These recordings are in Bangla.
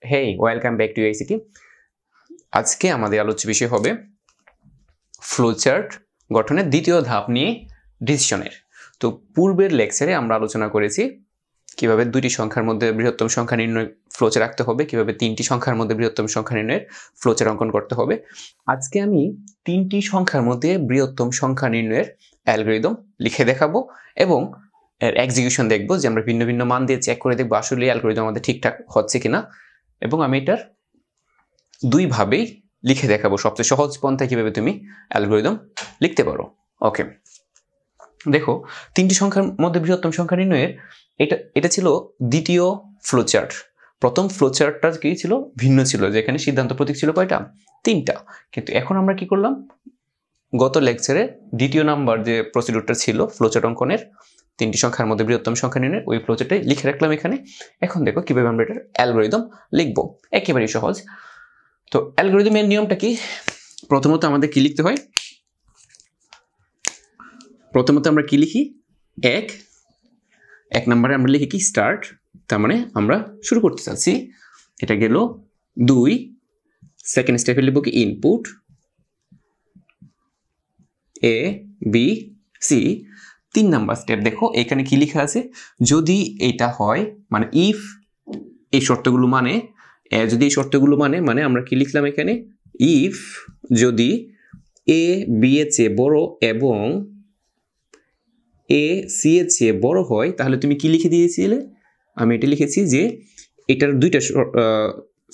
Hey welcome back to ICT. আজকে আমাদের আলোচ্য বিষয় হবে ফ্লোচার্ট গঠনের দ্বিতীয় ধাপ নিয়ে ডিসিশনের। তো পূর্বের লেকচারে আমরা আলোচনা করেছি কিভাবে দুইটি সংখ্যার মধ্যে বৃহত্তম সংখ্যা নির্ণয় ফ্লোচার্ট রাখতে হবে, কিভাবে তিনটি সংখ্যার মধ্যে বৃহত্তম সংখ্যা নির্ণয়ের ফ্লোচার্ট অঙ্কন করতে হবে। আজকে আমি তিনটি সংখ্যার মধ্যে বৃহত্তম সংখ্যা নির্ণয়ের অ্যালগরিদম লিখে দেখাবো এবং এর এক্সিকিউশন দেখবো, যে আমরা ভিন্ন ভিন্ন মান দিয়ে চেক করে দেখবো আসলে অ্যালগরিদম আমাদের ঠিকঠাক হচ্ছে কিনা। এবং আমি এটার দুইভাবেই লিখে দেখাবো, সবচেয়ে সহজ পন্থায় কিভাবে তুমি অ্যালগরিদম লিখতে পারো। ওকে, দেখো তিনটি সংখ্যার মধ্যে বৃহত্তম সংখ্যা নির্ণয়ের এটা ছিল দ্বিতীয় ফ্লোচার্ট। প্রথম ফ্লোচার্টটা কি ছিল? ভিন্ন ছিল, যেখানে সিদ্ধান্ত প্রতীক ছিল কয়টা? তিনটা। কিন্তু এখন আমরা কি করলাম, গত লেকচারে দ্বিতীয় নাম্বার যে প্রসিডিউরটা ছিল ফ্লোচার্ট অঙ্কনের তিনটি সংখ্যার মধ্যে বৃহত্তম সংখ্যা নির্ণয়, ওই ফ্লোচার্টটাই লিখে রাখলাম এখানে। এখন দেখো কিভাবে আমরা এটার অ্যালগরিদম লিখবো, একেবারেই সহজ। তো অ্যালগরিদমের নিয়মটা কি? প্রথমত আমাদের কি লিখতে হয়? প্রথমত আমরা কি লিখি? এক নম্বরে আমরা লিখি কি? স্টার্ট। তার মানে আমরা শুরু করতে চাচ্ছি। এটা গেল 2। সেকেন্ড স্টেপে লিখব কি? Input A B C. 3 number step দেখো এখানে কি লেখা আছে, যদি এটা হয় মানে ইফ এই শর্তগুলো মানে, যদি এই শর্তগুলো মানে আমরা কি লিখলাম এখানে? ইফ যদি এ বি এর চেয়ে বড় এবং এ সি এর চেয়ে বড় হয়, তাহলে তুমি কি লিখে দিয়েছিলে? আমি এটা লিখেছি যে এটার দুইটা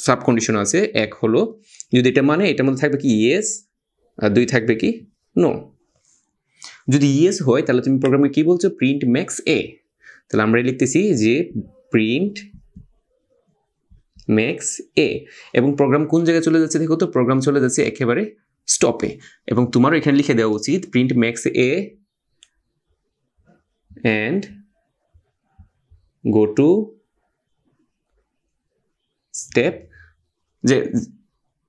সাব কন্ডিশন আছে। এক হলো যদি এটা মানে এটার মধ্যে থাকবে কি? ইয়েস, আর 2 থাকবে কি? নো। যদি ইয়েস হয় তাহলে তুমি প্রোগ্রামে কি বলছো? প্রিন্ট ম্যাক্স এ। তাহলে আমরা লিখতেছি যে প্রিন্ট ম্যাক্স এ। এবং প্রোগ্রাম কোন জায়গায় চলে যাচ্ছে দেখো তো? প্রোগ্রাম চলে যাচ্ছে একেবারে স্টপে। এবং তোমারও এখানে লিখে দেওয়া উচিত print max A and go to step। যে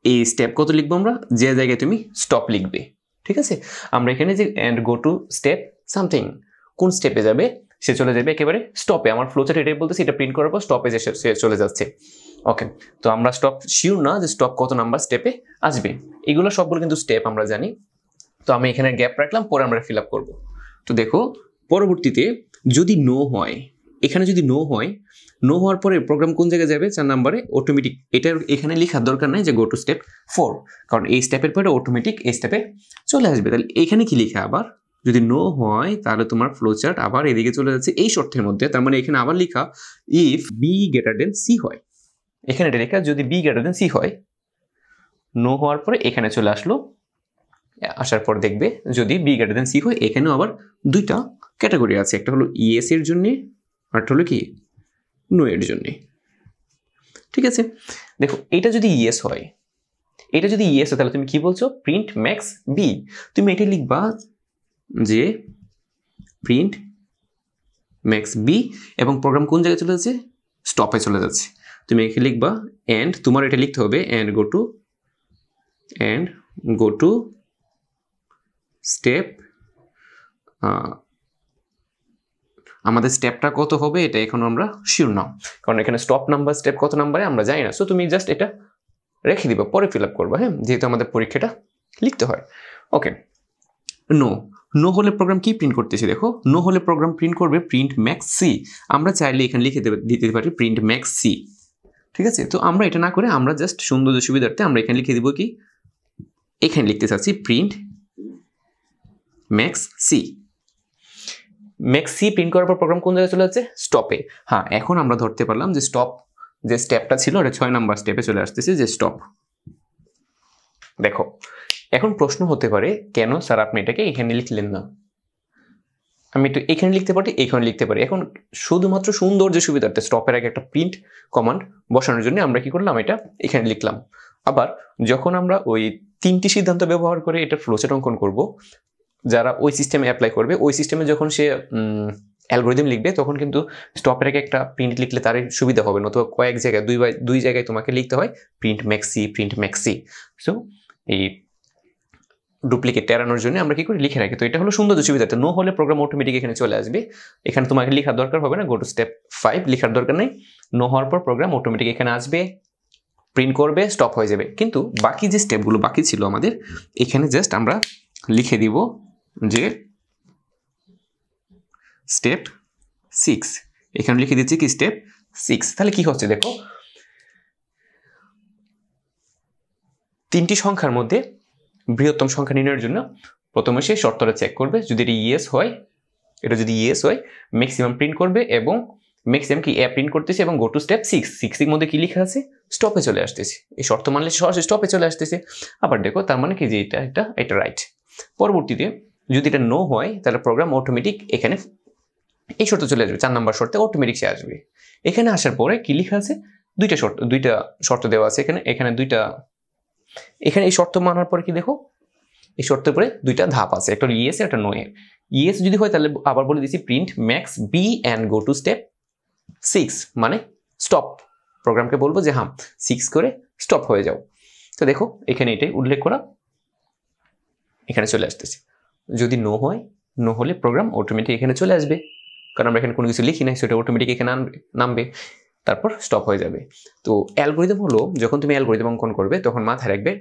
এই স্টেপ কত লিখবো আমরা? যে জায়গায় তুমি স্টপ লিখবে, ঠিক আছে? আমরা এখানে যে and go to step something, কোন স্টেপে যাবে? সে চলে যাবে একেবারে স্টপে। আমার ফ্লোচার্ট এটাই বলতেছি, এটা প্রিন্ট করার পর স্টপে যে সে চলে যাচ্ছে। ওকে, তো আমরা স্টপ শিওর না যে স্টপ কত নাম্বার স্টেপে আসবে। এগুলো সবগুলো কিন্তু স্টেপ আমরা জানি। তো আমি এখানে গ্যাপ রাখলাম, পরে আমরা ফিল আপ করবো। তো দেখো পরবর্তীতে যদি নো হয়, এখানে যদি নো হয়, নো হওয়ার পরে প্রোগ্রাম কোন জায়গায় যাবে? 4 নম্বরে অটোমেটিক। এটা এখানে লেখার দরকার নাই যে গো টু স্টেপ 4, কারণ এই স্টেপের পরে অটোমেটিক এই স্টেপে চলে আসবে। তাহলে এখানে কি লেখা? আবার যদি নো হয় তাহলে তোমার ফ্লোচার্ট আবার এদিকে চলে যাচ্ছে এই শর্তের মধ্যে। তার মানে এখানে আবার লেখা if B greater then C হয়। এখানে এটা লেখা যদি বি গ্রেটার দেন সি হয়। নো হওয়ার পরে এখানে চলে আসলো, আসার পর দেখবে যদি বি গ্রেটার দেন সি হয়। এখানেও আবার দুইটা ক্যাটাগরি আছে, একটা হলো ইয়েস এর জন্য, আরটা হলো কি? নো এর জন্য। ঠিক আছে, দেখো এটা যদি ইয়েস হয়, এটা যদি ইয়েস হয় তাহলে তুমি কি বলছো? Print max B. তুমি এটা লিখবা যে প্রিন্ট ম্যাক্স বি, এবং প্রোগ্রাম কোন জায়গায় চলে যাচ্ছে? স্টপে চলে যাচ্ছে। তুমি এখানে লিখবা এন্ড, তোমার এটা লিখতে হবে এন্ড গো টু স্টেপ। আমাদের স্টেপটা কত হবে এটা এখন আমরা শিওর না, কারণ এখানে স্টপ নাম্বার স্টেপ কত নাম্বারে আমরা জানি না। সো তুমি জাস্ট এটা রেখে দিবা, পরে ফিল আপ করবা। হ্যাঁ, যেহেতু আমাদের পরীক্ষাটা লিখতে হয়। ওকে, নো হলে প্রোগ্রাম কি প্রিন্ট করতেছি? দেখো নো হলে প্রোগ্রাম প্রিন্ট করবে প্রিন্ট ম্যাক্স সি। আমরা চাইলে এখানে লিখে দিতে পারি প্রিন্ট ম্যাক্স সি, ঠিক আছে? তো আমরা এটা না করে আমরা জাস্ট সৌন্দর্য সুবিধার্থে আমরা এখানে লিখে দিব কি? এখানে লিখতে চাচ্ছি print max C. Max C print করার পর প্রোগ্রাম কোন জায়গায় চলে যাচ্ছে? স্টপে। হ্যাঁ, এখন আমরা ধরতে পারলাম যে স্টপ যে স্টেপটা ছিল এটা 6 নাম্বার স্টেপে চলে আসতেছে, যে স্টপ। দেখো এখন প্রশ্ন হতে পারে, কেন স্যার আপনি এটাকে এখানে লিখলেন না? আমি তো এখানে লিখতে পারি, এখানে লিখতে পারি। এখন শুধুমাত্র সৌন্দর্য সুবিধার্থে স্টপের আগে একটা প্রিন্ট কমান্ড বসানোর জন্য আমরা কি করলাম? এটা এখানে লিখলাম। আবার যখন আমরা ওই 3টি সিদ্ধান্ত ব্যবহার করে এটা ফ্লোচার্ট অঙ্কন করব, যারা ওই সিস্টেমে অ্যাপ্লাই করবে, ওই সিস্টেমে যখন সে অ্যালগরিদম লিখবে তখন কিন্তু স্টপের আগে একটা প্রিন্ট লিখলে তারই সুবিধা হবে, নতুবা কয়েক জায়গায় দুই জায়গায় তোমাকে লিখতে হয় প্রিন্ট ম্যাক্সি। সো এই ডুপ্লিকেট এড়ানোর জন্য আমরা কি করি? লিখে রাখি। তো এটা হলো সৌন্দর্য সুবিধাতে। নো হলে প্রোগ্রাম অটোমেটিক এখানে চলে আসবে, এখানে তোমাকে লেখার দরকার হবে না। গো টু স্টেপ 5 লেখার দরকার নেই। নো হওয়ার পর প্রোগ্রাম অটোমেটিক এখানে আসবে, প্রিন্ট করবে, স্টপ হয়ে যাবে। কিন্তু বাকি যে স্টেপগুলো বাকি ছিল আমাদের, এখানে জাস্ট আমরা লিখে দিব যে স্টেপ 6, এখানে লিখে দিচ্ছি কি স্টেপ 6। তাহলে কি হচ্ছে দেখো, 3টি সংখ্যার মধ্যে বৃহত্তম সংখ্যা নির্ণয়ের জন্য প্রথমে সে শর্তটা চেক করবে, যদি এটা ইয়েস হয়, এটা যদি ইয়েস হয় ম্যাক্সিমাম প্রিন্ট করবে, এবং ম্যাক্সিমাম কি প্রিন্ট করতেছে, এবং গো টু স্টেপ 6 এর মধ্যে কি লেখা আছে, স্টপে চলে আসতেছে। এই শর্ত মানলে সরাসরি স্টপে চলে আসতেছে। আবার দেখো তার মানে কি যে এটা রাইট। পরবর্তীতে যদি এটা নো হয় তাহলে প্রোগ্রাম অটোমেটিক এখানে এই শর্ত চলে আসবে, 4 নম্বর শর্তে অটোমেটিক সে আসবে। এখানে আসার পরে কি লেখা আছে, দুইটা শর্ত দেওয়া আছে এখানে দুইটা। এখানে এই শর্ত মানার পরে কি দেখো, এই শর্তের পরে দুইটা ধাপ আছে, একটা ইয়েস একটা নো এর। ইয়েস যদি হয় তাহলে আবার বলে দিচ্ছি print max B and go to step 6, মানে স্টপ। প্রোগ্রামকে বলবো যে হ্যাঁ 6 করে স্টপ হয়ে যাও। তো দেখো এখানে এটাই উল্লেখ করা, এখানে চলে আসতেছে। যদি নো হয়, নো হলে প্রোগ্রাম অটোমেটিক এখানে চলে আসবে, কারণ আমরা এখানে কোনো কিছু লিখি নাই, সেটা অটোমেটিক এখানে নামবে, তারপর স্টপ হয়ে যাবে। তো অ্যালগরিদম হলো, যখন তুমি অ্যালগরিদম অঙ্কন করবে তখন মাথায় রাখবে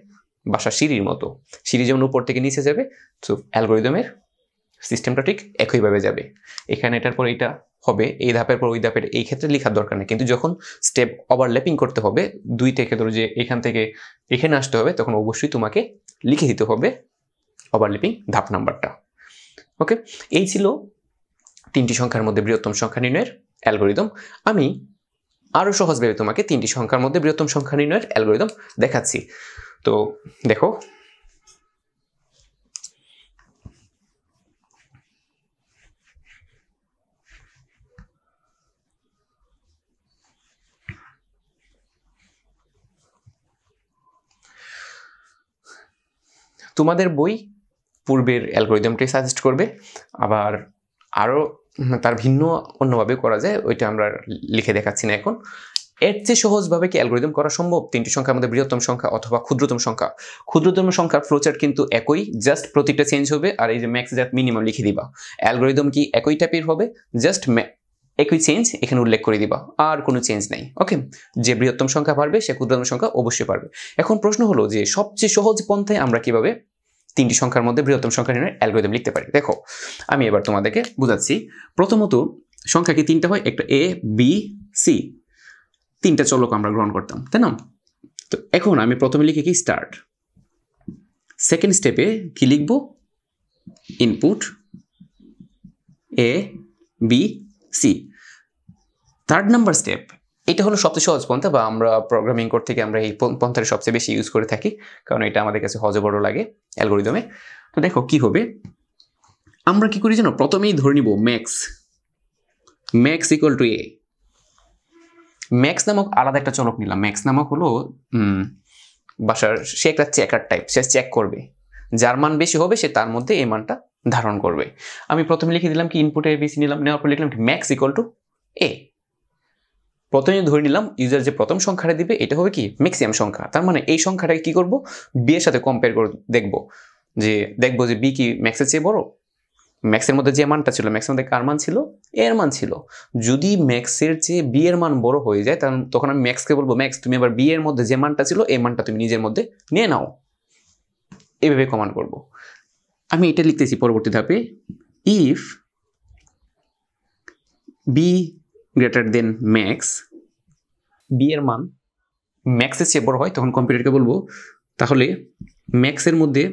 বাসার সিঁড়ির মতো, সিঁড়ি যেমন উপর থেকে নিচে যাবে, তো অ্যালগরিদমের সিস্টেমটা ঠিক একইভাবে যাবে। এখানে এটার পর এটা হবে, এই ধাপের পর ওই ধাপের, এই ক্ষেত্রে লেখার দরকার নেই। কিন্তু যখন স্টেপ ওভারল্যাপিং করতে হবে, 2 থেকে ধরো যে এখান থেকে এখানে আসতে হবে, তখন অবশ্যই তোমাকে লিখে দিতে হবে ওভারল্যাপিং ধাপ নাম্বারটা। ওকে, এই ছিল 3টি সংখ্যার মধ্যে বৃহত্তম সংখ্যা নির্ণয়ের অ্যালগরিদম। আমি আরো সহজভাবে তোমাকে 3টি সংখ্যার মধ্যে বৃহত্তম সংখ্যা নির্ণয়ের অ্যালগরিদম দেখাচ্ছি। তো দেখো, তোমাদের বই পূর্বের অ্যালগরিদমটি সাজেস্ট করবে, আবার আরও তার ভিন্ন অন্যভাবে করা যায়, ওইটা আমরা লিখে দেখাচ্ছি না এখন। এর চেয়ে সহজভাবে কি অ্যালগরিদম করা সম্ভব? 3টি সংখ্যার মধ্যে বৃহত্তম সংখ্যা অথবা ক্ষুদ্রতম সংখ্যা। ক্ষুদ্রতম সংখ্যার ফ্লোচার্ট কিন্তু একই, জাস্ট প্রতিটা চেঞ্জ হবে, আর এই যে ম্যাক্স জাত মিনিমাম লিখে দিবা। অ্যালগরিদম কি একই টাইপের হবে, জাস্ট একই চেঞ্জ এখানে উল্লেখ করে দিবা, আর কোনো চেঞ্জ নাই। ওকে, যে বৃহত্তম সংখ্যা পারবে সে ক্ষুদ্রতম সংখ্যা অবশ্যই পারবে। এখন প্রশ্ন হলো যে সবচেয়ে সহজ পন্থায় আমরা কিভাবে 3টি সংখ্যার মধ্যে বৃহত্তম সংখ্যা নির্ণয়ের অ্যালগরিদম লিখতে পারি। দেখো আমি এবার তোমাদেরকে বুঝাচ্ছি। প্রথমত সংখ্যা কি 3টা হয়, একটা এ বি সি, 3টা চলক আমরা গ্রহণ করতাম, তাই না? তো এখন আমি প্রথমে লিখে কি স্টার্ট, সেকেন্ড স্টেপে কি লিখব, input A B C. Third number step, এটা হলো সবচেয়ে সহজ পন্থা, বা আমরা প্রোগ্রামিং কোড থেকে আমরা এই পন্থাটা সবচেয়ে বেশি ইউজ করে থাকি, কারণ এটা আমাদের কাছে সহজবড় লাগে অ্যালগরিদমে। তো দেখো কি হবে, আমরা কি করি জানো, প্রথমেই ধরে নিব max equal to A. Max নামক আলাদা একটা চলক নিলাম, ম্যাক্স নামক হলো বাসার, সে একটা চেকার টাইপ, সে চেক করবে, যার মান বেশি হবে সে তার মধ্যে এই মানটা ধারণ করবে। আমি প্রথমে লিখে দিলাম কি ইনপুট এ বি সি নিলাম, নেওয়ার পর লিখলাম কি ম্যাক্স ইকুয়াল টু এ। প্রথমে ধরে নিলাম ইউজার যে প্রথম সংখ্যাটা দিবে এটা হবে কি ম্যাক্সিমাম সংখ্যা, তার মানে এই সংখ্যাটাকে কি করব, বি এর সাথে কম্পেয়ার করে দেখবো যে বি কি ম্যাক্সের চেয়ে বড়। ম্যাক্সের মধ্যে যে মানটা ছিল, ম্যাক্সের মধ্যে কার মান ছিল, এর মান ছিল। যদি ম্যাক্সের চেয়ে বি এর মান বড় হয়ে যায়, তখন আমি ম্যাক্সকে বলবো ম্যাক্স তুমি এবার বি এর মধ্যে যে মানটা ছিল এই মানটা তুমি নিজের মধ্যে নিয়ে নাও, এইভাবে কমান্ড করব। আমি এটা লিখতেছি পরবর্তী ধাপে, if B greater then max, B এর মান ম্যাক্সের চেয়ে বড় হয়, তখন কম্পিউটারকে বলবো তাহলে ম্যাক্সের মধ্যে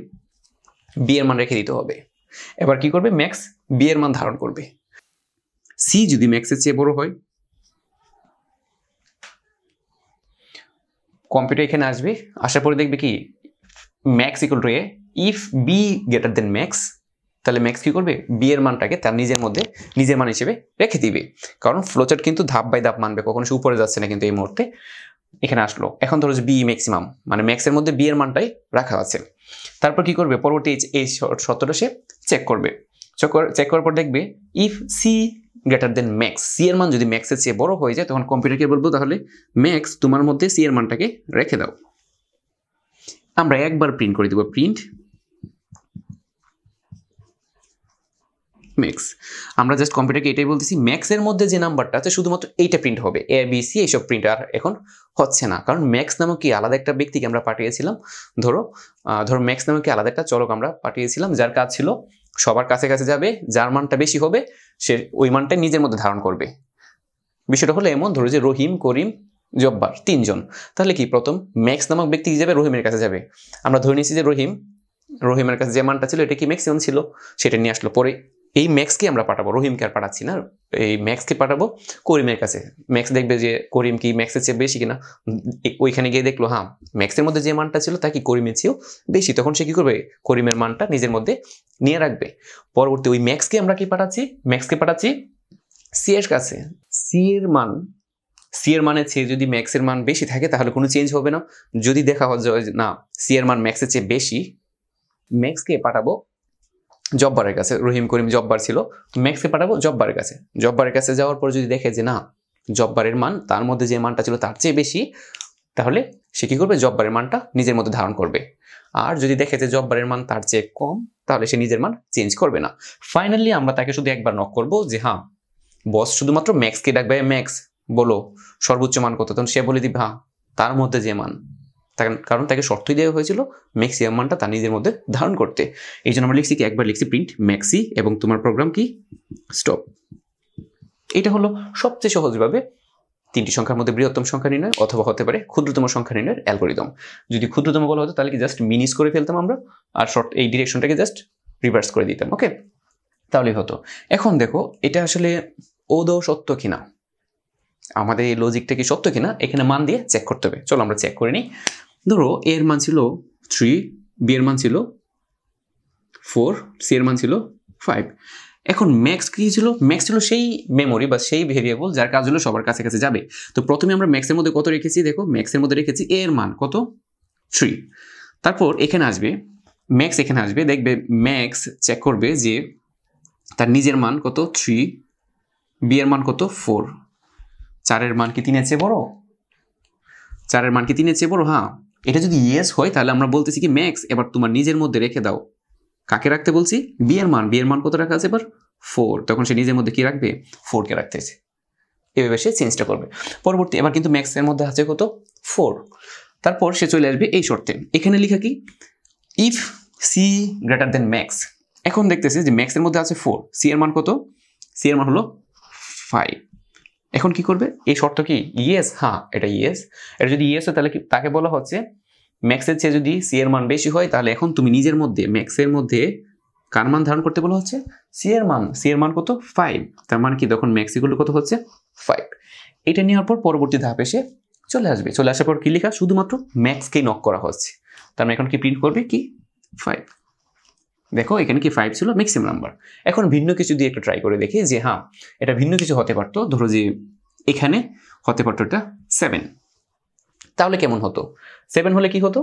বি এর মান রেখে দিতে হবে। এবার কি করবে, ম্যাক্স বি এর মান ধারণ করবে। সি যদি ম্যাক্সের চেয়ে বড় হয়, কম্পিউটার এখানে আসবে, আসার পরে দেখবে কি max equal to A, if B greater then max, তাহলে ম্যাক্স কি করবে, বি এর মানটাকে তার নিজের মান হিসেবে রেখে দিবে। কারণ ফ্লোচার্ট কিন্তু ধাপ বাই ধাপ মানবে, কখনো সে উপরে যাচ্ছে না, কিন্তু এই মুহূর্তে এখানে আসলো। এখন ধরো যে বি ম্যাক্সিমাম, মানে ম্যাক্সের মধ্যে বি এর মানটাই রাখা আছে। তারপর কি করবে, পরবর্তী এই শর্তটা সে চেক করবে। চেক করার পর দেখবে if C greater then max, C এর মান যদি ম্যাক্সের চেয়ে বড় হয়ে যায়, তখন কম্পিউটারকে বলবো তাহলে ম্যাক্স তোমার মধ্যে সি এর মানটাকে রেখে দাও। আমরা একবার প্রিন্ট করে দেবো, প্রিন্ট ম্যাক্স। আমরা জাস্ট কম্পিউটারকে এটাই বলতেছি ম্যাক্সের মধ্যে যে নাম্বারটা আছে শুধুমাত্র এইটা প্রিন্ট হবে, এ বি সি এইসব প্রিন্ট আর এখন হচ্ছে না, কারণ ম্যাক্স নামক কি আলাদা একটা ব্যক্তিকে আমরা পাঠিয়েছিলাম। ধরো ম্যাক্স নামক কি আলাদা একটা চলক আমরা পাঠিয়েছিলাম, যার কাজ ছিল সবার কাছে কাছে যাবে, যার মানটা বেশি হবে সে ওই মানটা নিজের মধ্যে ধারণ করবে। বিষয়টা হলো এমন, ধরো যে রহিম, করিম, জব্বার 3 জন, তাহলে কি প্রথম ম্যাক্স নামক ব্যক্তি কি যাবে, রহিমের কাছে যাবে। আমরা ধরে নিয়েছি যে রহিমের কাছে যে মানটা ছিল এটা কি ম্যাক্সিমাম ছিল, সেটা নিয়ে আসলো। পরে এই ম্যাক্সকে আমরা পাঠাবো, রহিমকে আর পাঠাচ্ছি না, এই ম্যাক্সকে পাঠাবো করিমের কাছে। ম্যাক্স দেখবে যে করিম কি ম্যাক্সের চেয়ে বেশি কিনা, ওইখানে গিয়ে দেখলো হ্যাঁ ম্যাক্সের মধ্যে যে মানটা ছিল তা কি করিমের চেয়েও বেশি, তখন সে কি করবে, করিমের মানটা নিজের মধ্যে নিয়ে রাখবে। পরবর্তী ওই ম্যাক্সকে আমরা কি পাঠাচ্ছি, সি এর কাছে। সি এর মানের চেয়ে যদি ম্যাক্সের মান বেশি থাকে তাহলে কোনো চেঞ্জ হবে না। যদি দেখা যায় না সি এর মান ম্যাক্সের চেয়ে বেশি, ম্যাক্সকে পাঠাবো জব্বারের কাছে। রহিম, করিম, জব্বার ছিল, ম্যাক্সকে পাঠাবো জব্বারের কাছে। জব্বারের কাছে যাওয়ার পর যদি দেখে যে না জব্বারের মান তার মধ্যে যে মানটা ছিল তার চেয়ে বেশি, তাহলে সে কি করবে, জব্বারের মানটা নিজের মধ্যে ধারণ করবে। আর যদি দেখে যে জব্বারের মান তার চেয়ে কম, তাহলে সে নিজের মান চেঞ্জ করবে না। ফাইনালি আমরা তাকে শুধু একবার নক করবো যে হ্যাঁ বস শুধুমাত্র ম্যাক্সকে ডাকবে, ম্যাক্স বলো সর্বোচ্চ মান কত, তখন সে বলে দিবে হ্যাঁ তার মধ্যে যে মান, কারণ তাকে শর্তই দেওয়া হয়েছিল ম্যাক্সিমাম মানটা তার নিজের মধ্যে ধারণ করতে। এই জন্য আমরা লিখছি কি, একবার লিখছি প্রিন্ট ম্যাক্সি এবং তোমার প্রোগ্রাম কি স্টপ। এটা হলো সবচেয়ে সহজভাবে 3টি সংখ্যার মধ্যে বৃহত্তম সংখ্যা নির্ণয় অথবা হতে পারে ক্ষুদ্রতম সংখ্যা নির্ণয়ের অ্যালগরিদম। যদি ক্ষুদ্রতম বলা হতো তাহলে কি জাস্ট মিনিস করে ফেলতাম আমরা, আর এই ডিরেকশনটাকে জাস্ট রিভার্স করে দিতাম। ওকে, তাহলেই হতো। এখন দেখো এটা আসলে আদৌ সত্য কিনা, আমাদের এই লজিকটা কি সত্য কিনা এখানে মান দিয়ে চেক করতে হবে। চলো আমরা চেক করে নিই। ধরো এ এর মান ছিল 3, বি এর মান ছিল 4, সি এর মান ছিল 5। এখন ম্যাক্স কি ছিল, ম্যাক্স ছিল সেই মেমোরি বা সেই ভেরিয়েবল যার কাজ হলো সবার কাছে কাছে যাবে। তো প্রথমে আমরা ম্যাক্সের মধ্যে কত রেখেছি, দেখো ম্যাক্সের মধ্যে রেখেছি এ এর মান কত 3। তারপর এখানে আসবে ম্যাক্স, এখানে আসবে দেখবে ম্যাক্স চেক করবে যে তার নিজের মান কত 3, বি এর মান কত 4, 4 এর মান কি 3 এর চেয়ে বড়, 4 এর মান কি 3 এর চেয়ে বড়। হ্যাঁ, এটা যদি ইয়েস হয় তাহলে আমরা বলতেছি কি ম্যাক্স এবার তোমার নিজের মধ্যে রেখে দাও। কাকে রাখতে বলছি, বি এর মান কত রাখা আছে এবার 4, তখন সে নিজের মধ্যে কি রাখবে 4 কে রাখতেছে। এভাবে সে চেঞ্জটা করবে। পরবর্তী এবার কিন্তু ম্যাক্স এর মধ্যে আছে কত 4, তারপর সে চলে আসবে এই শর্তে, এখানে লেখা কি if C greater then max. এখন দেখতেছি যে ম্যাক্স এর মধ্যে আছে 4, সি এর মান কত, সি এর মান হলো 5। এখন কি করবে, এই শর্ত কি ইয়েস, হ্যাঁ এটা ইয়েস। এটা যদি ইয়েস হয় তাহলে কি তাকে বলা হচ্ছে ম্যাক্সের চেয়ে যদি সি এর মান বেশি হয় তাহলে এখন তুমি নিজের মধ্যে ম্যাক্সের মধ্যে কার মান ধারণ করতে বলা হচ্ছে, সি এর মান কত 5। তার মানে কি তখন ম্যাক্স ইকুয়াল টু কত হচ্ছে 5। এটা নেওয়ার পর পরবর্তী ধাপে সে চলে আসবে। চলে আসার পর কি লেখা, শুধুমাত্র ম্যাক্সকেই নক করা হচ্ছে। তার মানে এখন কি প্রিন্ট করবে কি 5। দেখো এখানে কি 5 ছিল ম্যাক্সিমাম নাম্বার। এখন ভিন্ন কিছু দিয়ে একটু ট্রাই করে দেখি যে হ্যাঁ এটা ভিন্ন কিছু হতে পারতো। ধরো যে এখানে হতে পারতো এটা 7, তাহলে কেমন হতো, 7 হলে কি হতো,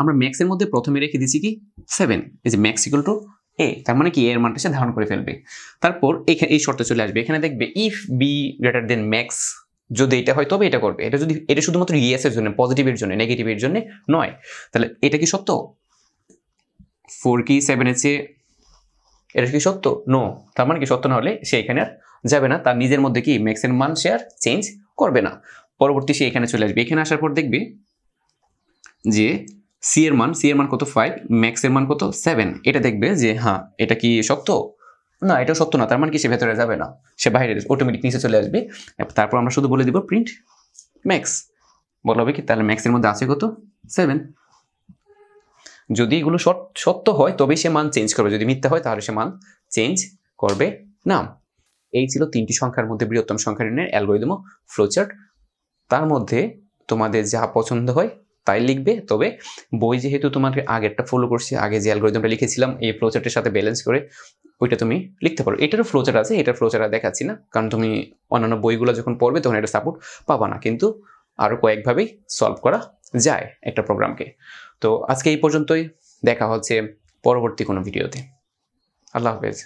আমরা ম্যাক্সের মধ্যে প্রথমে রেখে দিচ্ছি কি 7, এই যে ম্যাক্স ইকুয়াল টু এ, তার মানে কি এর মানটা সে ধারণ করে ফেলবে। তারপর এখানে এই শর্তে চলে আসবে, এখানে দেখবে if B greater then max, যদি এটা হয় তবে এটা করবে। এটা শুধুমাত্র ইয়েস এর জন্য, পজিটিভের জন্য, নেগেটিভের জন্য নয়। তাহলে এটা কি সত্য, 4 কি 7 এর চেয়ে, এটা কি সত্য, নো। তার মানে কি সত্য না হলে সে এখানে আর যাবে না, তার নিজের মধ্যে কি ম্যাক্সের মান সে আর চেঞ্জ করবে না। পরবর্তী সে এখানে চলে আসবে, এখানে আসার পর দেখবে যে সি এর মান কত 5, ম্যাক্স এর মান কত 7। এটা দেখবে যে হ্যাঁ এটা কি সত্য, না এটাও সত্য না। তার মানে কি সে ভেতরে যাবে না, সে বাইরে অটোমেটিক নিচে চলে আসবে। তারপর আমরা শুধু বলে দিব প্রিন্ট ম্যাক্স, বলা হবে কি তাহলে ম্যাক্স এর মধ্যে আছে কত 7। যদি এগুলো সত্য হয় তবেই সে মান চেঞ্জ করবে, যদি মিথ্যা হয় তাহলে সে মান চেঞ্জ করবে না। এই ছিল 3টি সংখ্যার মধ্যে বৃহত্তম সংখ্যা নির্ণয়ের অ্যালগরিদম ফ্লোচার্ট। তার মধ্যে তোমাদের যা পছন্দ হয় তাই লিখবে, তবে বই যেহেতু তোমাকে আগেরটা ফলো করছে, আগে যে অ্যালগরিদমটা লিখেছিলাম এই ফ্লোচার্টের সাথে ব্যালেন্স করে ওইটা তুমি লিখতে পারো। এটারও ফ্লোচার্ট আছে, এটার ফ্লোচার্ট আর দেখাচ্ছি না কারণ তুমি অন্যান্য বইগুলো যখন পড়বে তখন এটা সাপোর্ট পাবা না, কিন্তু আরও কয়েকভাবেই সলভ করা যায় একটা প্রোগ্রামকে। তো আজকে এই পর্যন্তই, দেখা হচ্ছে পরবর্তী কোনো ভিডিওতে। আল্লাহ হাফেজ।